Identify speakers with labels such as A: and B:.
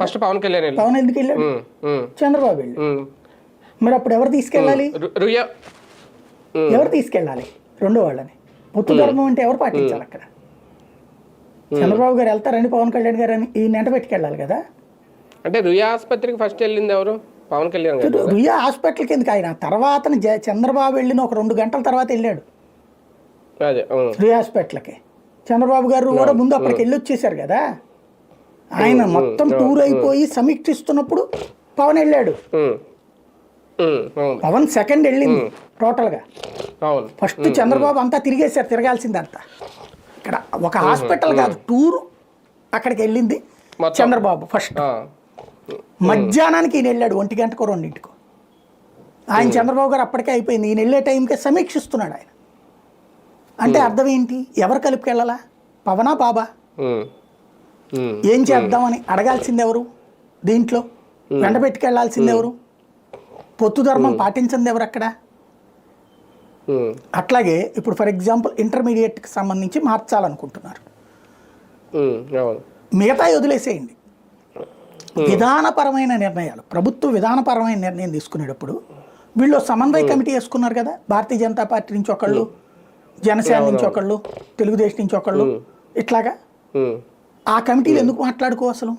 A: First Pawan Kalyan
B: Pawan ఎందుకు వెళ్ళాడు? చంద్రబాబు వెళ్ళి. మరి అప్పుడు ఎవరు తీసుకెళ్ళాలి? ఎవరు తీసుకెళ్ళాలి రెండో వాళ్ళని? పొత్తు ధర్మం అంటే ఎవరు పాటించాలి అక్కడ? చంద్రబాబు గారు వెళ్తారని పవన్ కళ్యాణ్ గారు అని ఈ నెంట పెట్టుకెళ్ళాలి కదా.
A: అంటే రుయా ఆసుపత్రికి ఫస్ట్ వెళ్ళింది ఎవరు? పవన్ కళ్యాణ్ గారు.
B: రుయా హాస్పిటల్కి ఎందుకు? ఆయన తర్వాత చంద్రబాబు వెళ్ళిన ఒక 2 గంటల తర్వాత వెళ్ళాడు రుయా హాస్పిటల్కి. చంద్రబాబు గారు కూడా ముందు అప్పటికి వెళ్ళి వచ్చేసారు కదా. ఆయన మొత్తం టూర్ అయిపోయి సమీక్షిస్తున్నప్పుడు పవన్ వెళ్ళాడు. పవన్ సెకండ్ వెళ్ళింది టోటల్గా. ఫస్ట్ చంద్రబాబు అంతా తిరిగేశారు, తిరగాల్సిందంతా. ఇక్కడ ఒక హాస్పిటల్ కాదు, టూరు అక్కడికి వెళ్ళింది చంద్రబాబు ఫస్ట్. మధ్యాహ్నానికి ఈయన వెళ్ళాడు 1 గంటకో 2 ఆయన. చంద్రబాబు గారు అప్పటికే అయిపోయింది, ఈయన వెళ్ళే టైంకే సమీక్షిస్తున్నాడు ఆయన. అంటే అర్థం ఏంటి? ఎవరు కలుపుకెళ్ళాలా? పవనా బాబా? ఏం చేద్దామని అడగాల్సింది ఎవరు? దీంట్లో వెంట పెట్టుకెళ్లాల్సింది ఎవరు? పొత్తు ధర్మం పాటించింది ఎవరు అక్కడ? అట్లాగే ఇప్పుడు ఫర్ ఎగ్జాంపుల్ ఇంటర్మీడియట్కి సంబంధించి మార్చాలనుకుంటున్నారు, మిగతా వదిలేసేయండి. విధానపరమైన నిర్ణయాలు, ప్రభుత్వం విధానపరమైన నిర్ణయం తీసుకునేటప్పుడు వీళ్ళు సమన్వయ కమిటీ వేసుకున్నారు కదా. భారతీయ జనతా పార్టీ నుంచి ఒకళ్ళు, జనసేన నుంచి ఒకళ్ళు, తెలుగుదేశం నుంచి ఒకళ్ళు, ఇట్లాగా. ఆ కమిటీలు ఎందుకు మాట్లాడుకో అసలు?